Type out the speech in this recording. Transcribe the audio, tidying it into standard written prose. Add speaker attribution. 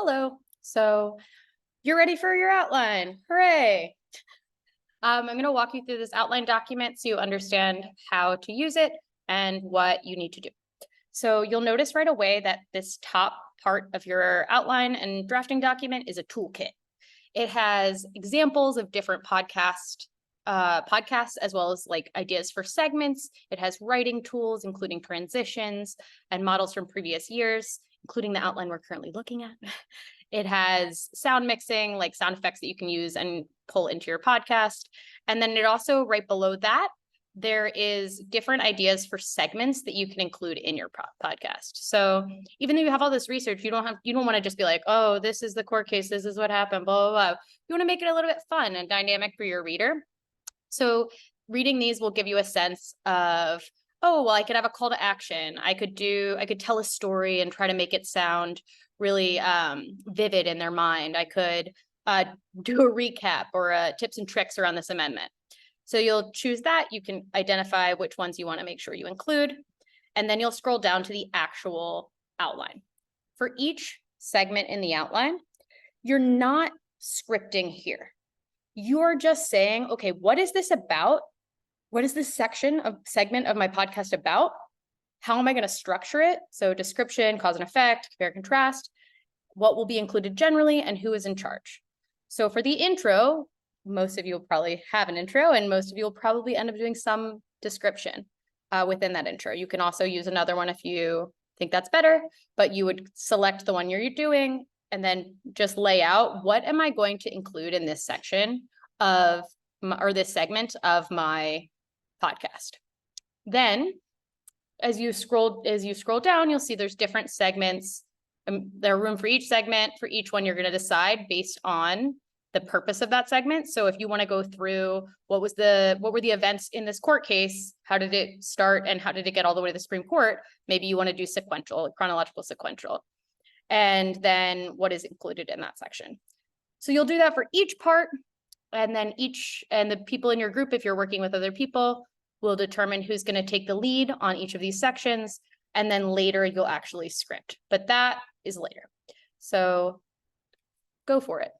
Speaker 1: Hello. So you're ready for your outline. Hooray. I'm going to walk you through this outline document so you understand how to use it and what you need to do. So you'll notice right away that this top part of your outline and drafting document is a toolkit. It has examples of different podcasts as well as like ideas for segments. It has writing tools, including transitions and models from previous years, including the outline we're currently looking at. It has sound mixing, like sound effects that you can use and pull into your podcast. And then it also, right below that, there is different ideas for segments that you can include in your podcast. So even though you have all this research, you don't want to just be like, oh, this is the court case, this is what happened, blah, blah, blah. You want to make it a little bit fun and dynamic for your reader. So reading these will give you a sense of, oh, well, I could have a call to action. I could tell a story and try to make it sound really vivid in their mind. I could do a recap or tips and tricks around this amendment. So you'll choose that. You can identify which ones you want to make sure you include, and then you'll scroll down to the actual outline. For each segment in the outline, you're not scripting here. You're just saying, okay, what is this about? What is this segment of my podcast about? How am I going to structure it? So description, cause and effect, compare and contrast, what will be included generally, and who is in charge. So for the intro, most of you will probably have an intro, and most of you will probably end up doing some description within that intro. You can also use another one if you think that's better, but you would select the one you're doing and then just lay out, what am I going to include in this section of this segment of my podcast. Then as you scroll down, you'll see there's different segments. There's room for each segment. For each one, you're going to decide based on the purpose of that segment. So if you want to go through what were the events in this court case, how did it start and how did it get all the way to the Supreme Court? Maybe you want to do chronological sequential. And then what is included in that section. So you'll do that for each part, and then the people in your group, if you're working with other people, will determine who's going to take the lead on each of these sections. And then later you'll actually script, but that is later. So go for it.